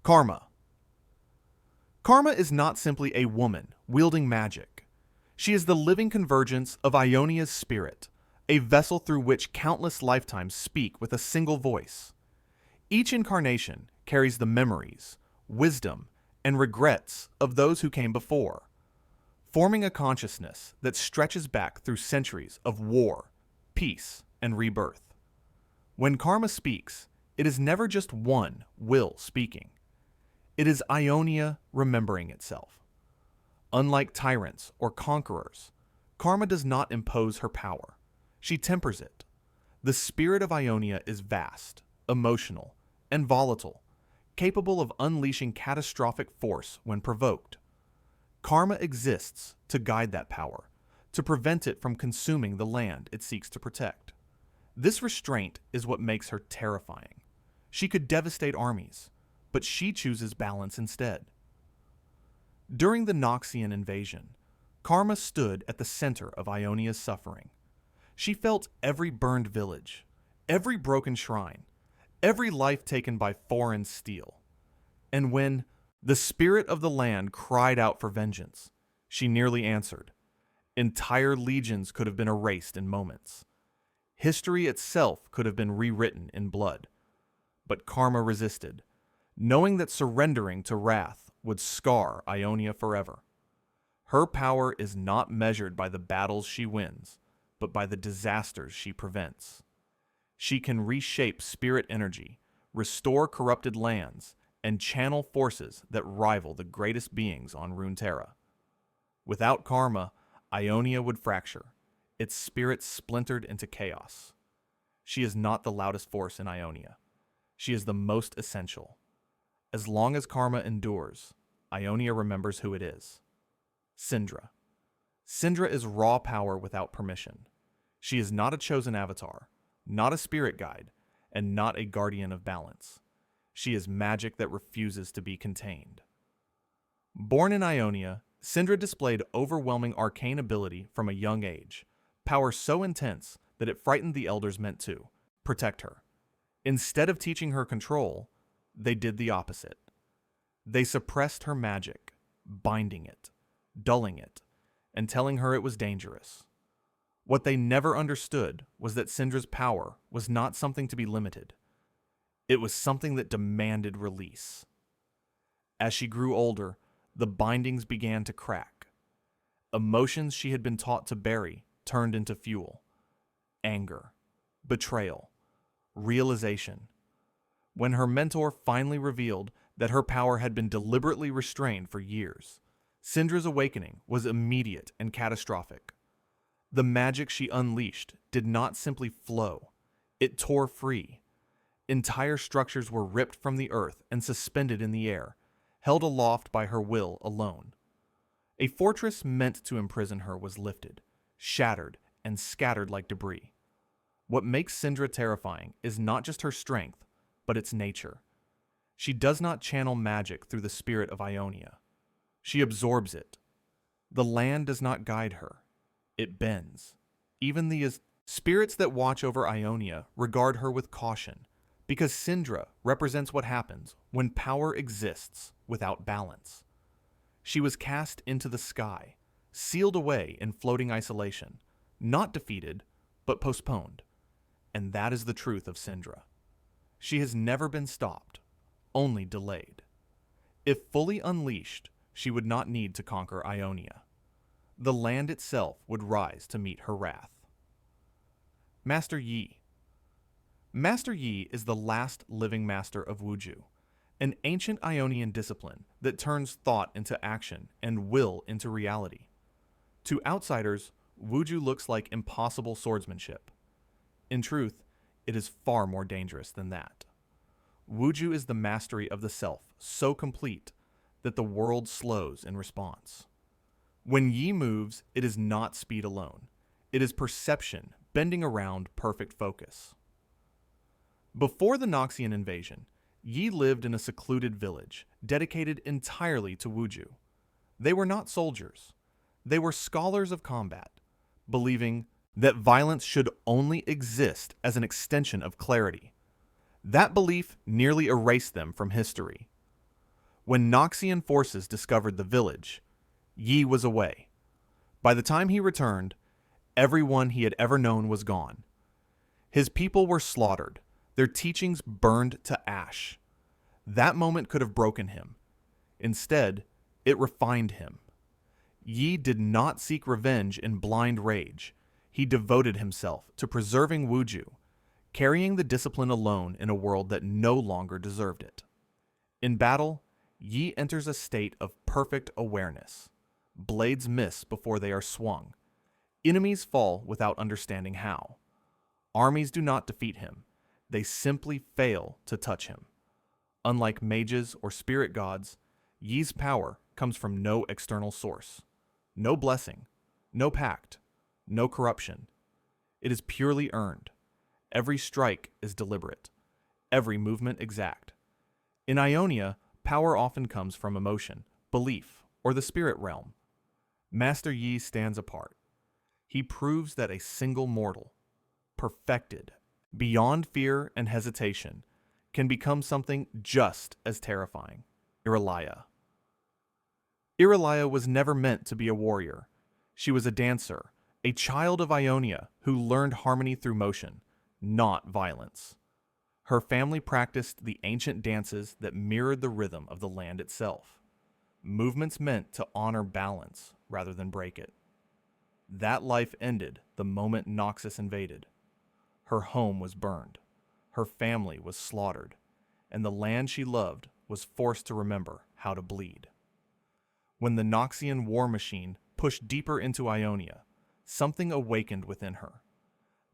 Karma. Karma is not simply a woman wielding magic. She is the living convergence of Ionia's spirit, a vessel through which countless lifetimes speak with a single voice. Each incarnation carries the memories, wisdom, and regrets of those who came before, forming a consciousness that stretches back through centuries of war, peace, and rebirth. When karma speaks, it is never just one will speaking. It is Ionia remembering itself. Unlike tyrants or conquerors, karma does not impose her power. She tempers it. The spirit of Ionia is vast, emotional, and volatile, capable of unleashing catastrophic force when provoked. Karma exists to guide that power, to prevent it from consuming the land it seeks to protect. This restraint is what makes her terrifying. She could devastate armies, but she chooses balance instead. During the Noxian invasion, Karma stood at the center of Ionia's suffering. She felt every burned village, every broken shrine, every life taken by foreign steel. And when the spirit of the land cried out for vengeance, she nearly answered. Entire legions could have been erased in moments. History itself could have been rewritten in blood. But Karma resisted, knowing that surrendering to wrath would scar Ionia forever. Her power is not measured by the battles she wins, but by the disasters she prevents. She can reshape spirit energy, restore corrupted lands, and channel forces that rival the greatest beings on Runeterra. Without Karma, Ionia would fracture, its spirit splintered into chaos. She is not the loudest force in Ionia. She is the most essential. As long as Karma endures, Ionia remembers who it is. Syndra. Syndra is raw power without permission. She is not a chosen avatar, not a spirit guide, and not a guardian of balance. She is magic that refuses to be contained. Born in Ionia, Syndra displayed overwhelming arcane ability from a young age, power so intense that it frightened the elders meant to protect her. Instead of teaching her control, they did the opposite. They suppressed her magic, binding it, dulling it, and telling her it was dangerous. What they never understood was that Syndra's power was not something to be limited. It was something that demanded release. As she grew older, the bindings began to crack. Emotions she had been taught to bury turned into fuel. Anger, betrayal, realization. When her mentor finally revealed that her power had been deliberately restrained for years, Syndra's awakening was immediate and catastrophic. The magic she unleashed did not simply flow, it tore free. Entire structures were ripped from the earth and suspended in the air, held aloft by her will alone. A fortress meant to imprison her was lifted, shattered, and scattered like debris. What makes Syndra terrifying is not just her strength, but its nature. She does not channel magic through the spirit of Ionia. She absorbs it. The land does not guide her. It bends. Even the spirits that watch over Ionia regard her with caution, because Syndra represents what happens when power exists without balance. She was cast into the sky, sealed away in floating isolation, not defeated, but postponed. And that is the truth of Syndra. She has never been stopped, only delayed. If fully unleashed, she would not need to conquer Ionia. The land itself would rise to meet her wrath. Master Yi. Master Yi is the last living master of Wuju, an ancient Ionian discipline that turns thought into action and will into reality. To outsiders, Wuju looks like impossible swordsmanship. In truth, it is far more dangerous than that. Wuju is the mastery of the self so complete that the world slows in response. When Yi moves, it is not speed alone. It is perception bending around perfect focus. Before the Noxian invasion, Yi lived in a secluded village dedicated entirely to Wuju. They were not soldiers. They were scholars of combat, believing that violence should only exist as an extension of clarity. That belief nearly erased them from history. When Noxian forces discovered the village, Yi was away. By the time he returned, everyone he had ever known was gone. His people were slaughtered, their teachings burned to ash. That moment could have broken him. Instead, it refined him. Yi did not seek revenge in blind rage. He devoted himself to preserving Wuju, carrying the discipline alone in a world that no longer deserved it. In battle, Yi enters a state of perfect awareness. Blades miss before they are swung. Enemies fall without understanding how. Armies do not defeat him. They simply fail to touch him. Unlike mages or spirit gods, Yi's power comes from no external source. No blessing, no pact, no corruption. It is purely earned. Every strike is deliberate. Every movement exact. In Ionia, power often comes from emotion, belief, or the spirit realm. Master Yi stands apart. He proves that a single mortal, perfected, beyond fear and hesitation, can become something just as terrifying. Irelia. Irelia was never meant to be a warrior. She was a dancer, a child of Ionia who learned harmony through motion, not violence. Her family practiced the ancient dances that mirrored the rhythm of the land itself. Movements meant to honor balance rather than break it. That life ended the moment Noxus invaded. Her home was burned. Her family was slaughtered. And the land she loved was forced to remember how to bleed. When the Noxian war machine pushed deeper into Ionia, something awakened within her.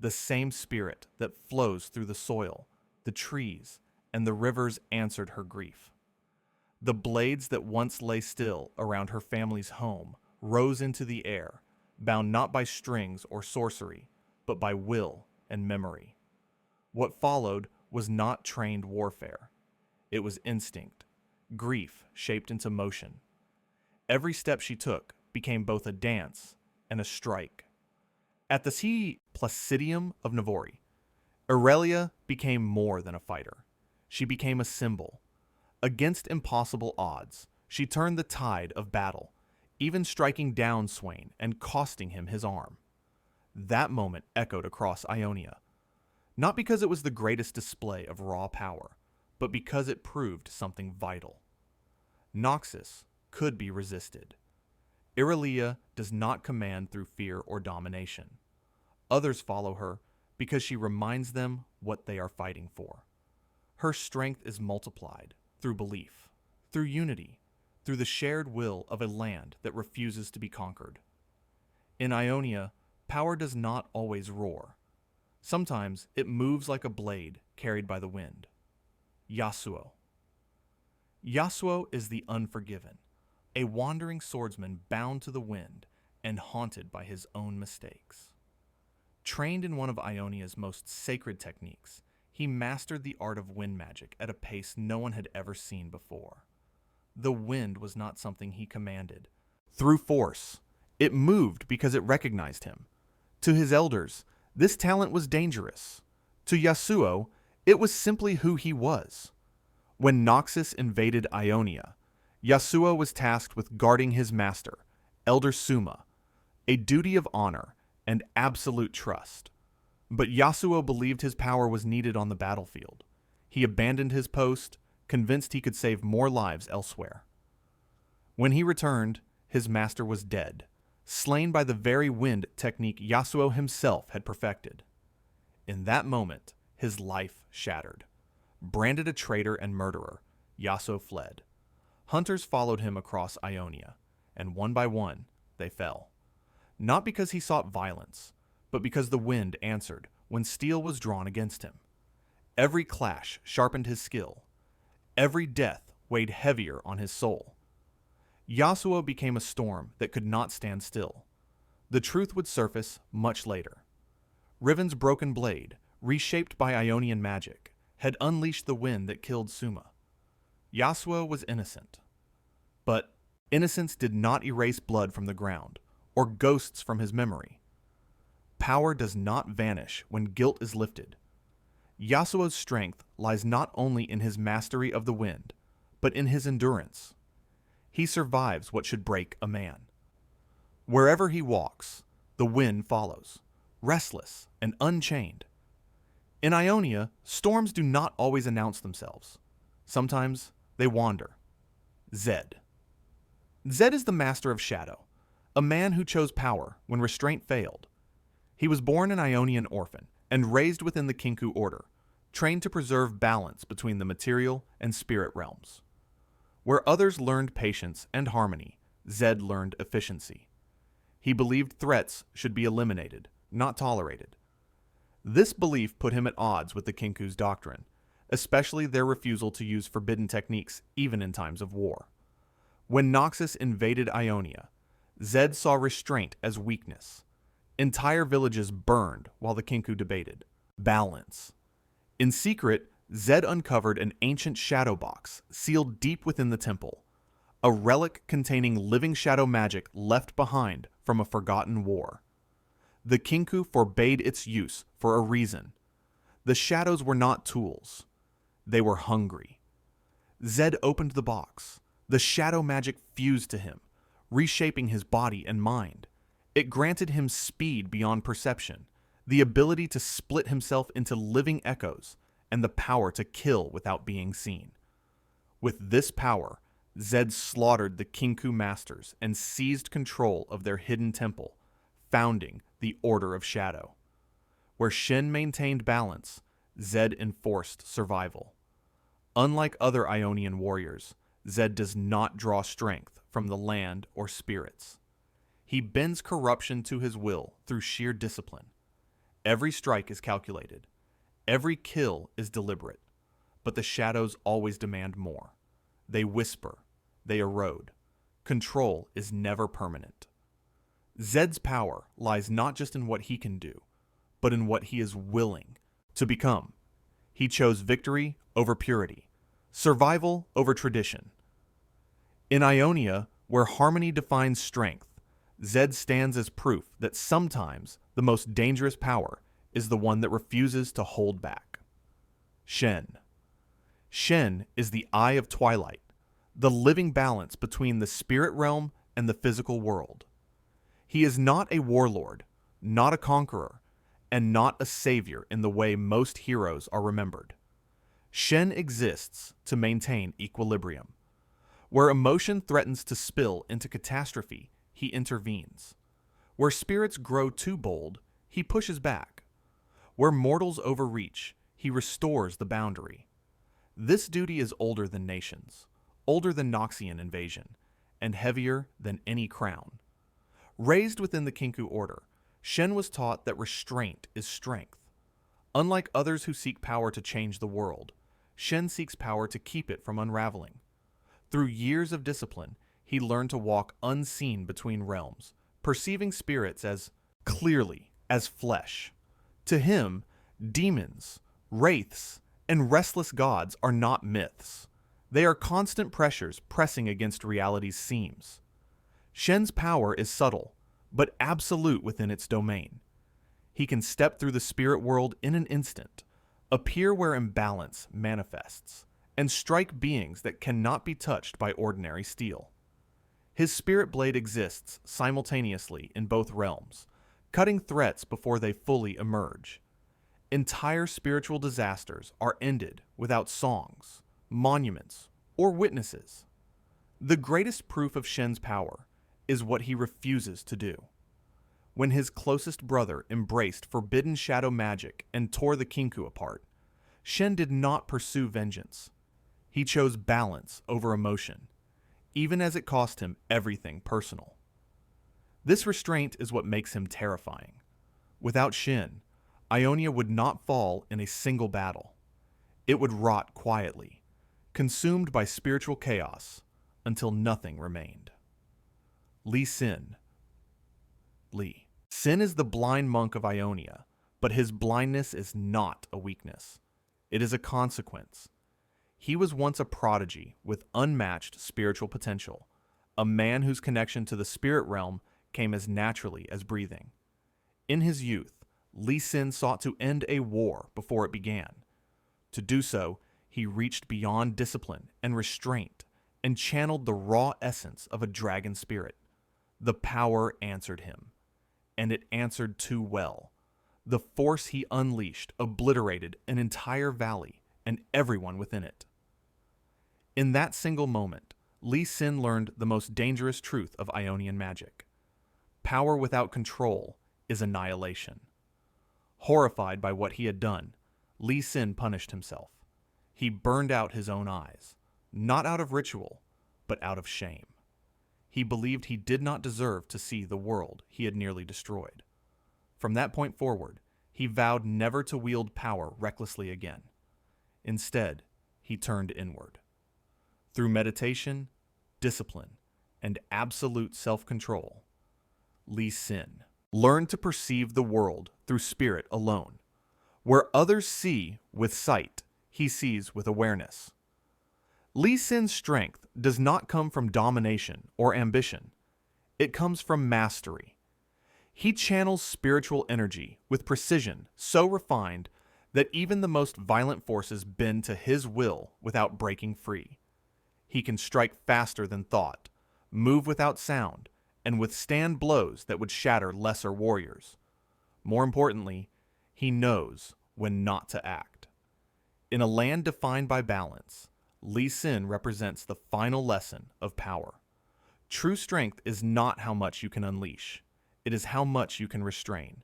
The same spirit that flows through the soil, the trees, and the rivers answered her grief. The blades that once lay still around her family's home rose into the air, bound not by strings or sorcery, but by will and memory. What followed was not trained warfare. It was instinct, grief shaped into motion. Every step she took became both a dance and a strike. At the sea Placidium of Navori, Irelia became more than a fighter. She became a symbol. Against impossible odds, she turned the tide of battle, even striking down Swain and costing him his arm. That moment echoed across Ionia, not because it was the greatest display of raw power, but because it proved something vital. Noxus could be resisted. Irelia does not command through fear or domination. Others follow her because she reminds them what they are fighting for. Her strength is multiplied through belief, through unity, through the shared will of a land that refuses to be conquered. In Ionia, power does not always roar. Sometimes it moves like a blade carried by the wind. Yasuo. Yasuo is the unforgiven, a wandering swordsman bound to the wind and haunted by his own mistakes. Trained in one of Ionia's most sacred techniques, he mastered the art of wind magic at a pace no one had ever seen before. The wind was not something he commanded. Through force, it moved because it recognized him. To his elders, this talent was dangerous. To Yasuo, it was simply who he was. When Noxus invaded Ionia, Yasuo was tasked with guarding his master, Elder Suma, a duty of honor and absolute trust. But Yasuo believed his power was needed on the battlefield. He abandoned his post, convinced he could save more lives elsewhere. When he returned, his master was dead, slain by the very wind technique Yasuo himself had perfected. In that moment, his life shattered. Branded a traitor and murderer, Yasuo fled. Hunters followed him across Ionia, and one by one, they fell. Not because he sought violence, but because the wind answered when steel was drawn against him. Every clash sharpened his skill. Every death weighed heavier on his soul. Yasuo became a storm that could not stand still. The truth would surface much later. Riven's broken blade, reshaped by Ionian magic, had unleashed the wind that killed Suma. Yasuo was innocent. But innocence did not erase blood from the ground, or ghosts from his memory. Power does not vanish when guilt is lifted. Yasuo's strength lies not only in his mastery of the wind, but in his endurance. He survives what should break a man. Wherever he walks, the wind follows, restless and unchained. In Ionia, storms do not always announce themselves. Sometimes they wander. Zed. Zed is the master of shadow, a man who chose power when restraint failed. He was born an Ionian orphan and raised within the Kinku order, trained to preserve balance between the material and spirit realms. Where others learned patience and harmony, Zed learned efficiency. He believed threats should be eliminated, not tolerated. This belief put him at odds with the Kinku's doctrine, especially their refusal to use forbidden techniques even in times of war. When Noxus invaded Ionia, Zed saw restraint as weakness. Entire villages burned while the Kinku debated. Balance. In secret, Zed uncovered an ancient shadow box sealed deep within the temple, a relic containing living shadow magic left behind from a forgotten war. The Kinku forbade its use for a reason. The shadows were not tools. They were hungry. Zed opened the box. The shadow magic fused to him, reshaping his body and mind. It granted him speed beyond perception, the ability to split himself into living echoes, and the power to kill without being seen. With this power, Zed slaughtered the Kinku masters and seized control of their hidden temple, founding the Order of Shadow. Where Shen maintained balance, Zed enforced survival. Unlike other Ionian warriors, Zed does not draw strength from the land or spirits. He bends corruption to his will through sheer discipline. Every strike is calculated. Every kill is deliberate. But the shadows always demand more. They whisper. They erode. Control is never permanent. Zed's power lies not just in what he can do, but in what he is willing to become. He chose victory over purity, survival over tradition. In Ionia, where harmony defines strength, Zed stands as proof that sometimes the most dangerous power is the one that refuses to hold back. Shen. Shen is the Eye of Twilight, the living balance between the spirit realm and the physical world. He is not a warlord, not a conqueror, and not a savior in the way most heroes are remembered. Shen exists to maintain equilibrium. Where emotion threatens to spill into catastrophe, he intervenes. Where spirits grow too bold, he pushes back. Where mortals overreach, he restores the boundary. This duty is older than nations, older than Noxian invasion, and heavier than any crown. Raised within the Kinku order, Shen was taught that restraint is strength. Unlike others who seek power to change the world, Shen seeks power to keep it from unraveling. Through years of discipline, he learned to walk unseen between realms, perceiving spirits as clearly as flesh. To him, demons, wraiths, and restless gods are not myths. They are constant pressures pressing against reality's seams. Shen's power is subtle, but absolute within its domain. He can step through the spirit world in an instant, appear where imbalance manifests, and strike beings that cannot be touched by ordinary steel. His spirit blade exists simultaneously in both realms, cutting threats before they fully emerge. Entire spiritual disasters are ended without songs, monuments, or witnesses. The greatest proof of Shen's power is what he refuses to do. When his closest brother embraced forbidden shadow magic and tore the Kinku apart, Shen did not pursue vengeance. He chose balance over emotion, even as it cost him everything personal. This restraint is what makes him terrifying. Without Shen, Ionia would not fall in a single battle. It would rot quietly, consumed by spiritual chaos, until nothing remained. Li Sin. Li. Sin is the blind monk of Ionia, but his blindness is not a weakness. It is a consequence. He was once a prodigy with unmatched spiritual potential, a man whose connection to the spirit realm came as naturally as breathing. In his youth, Li Sin sought to end a war before it began. To do so, He reached beyond discipline and restraint and channeled the raw essence of a dragon spirit. The power answered him, and it answered too well. The force he unleashed obliterated an entire valley and everyone within it. In that single moment, Lee Sin learned the most dangerous truth of Ionian magic. Power without control is annihilation. Horrified by what he had done, Lee Sin punished himself. He burned out his own eyes, not out of ritual, but out of shame. He believed he did not deserve to see the world he had nearly destroyed. From that point forward, he vowed never to wield power recklessly again. Instead, he turned inward. Through meditation, discipline, and absolute self-control, Lee Sin learned to perceive the world through spirit alone. Where others see with sight, he sees with awareness. Lee Sin's strength does not come from domination or ambition. It comes from mastery. He channels spiritual energy with precision so refined that even the most violent forces bend to his will without breaking free. He can strike faster than thought, move without sound, and withstand blows that would shatter lesser warriors. More importantly, he knows when not to act. In a land defined by balance, Lee Sin represents the final lesson of power. True strength is not how much you can unleash. It is how much you can restrain,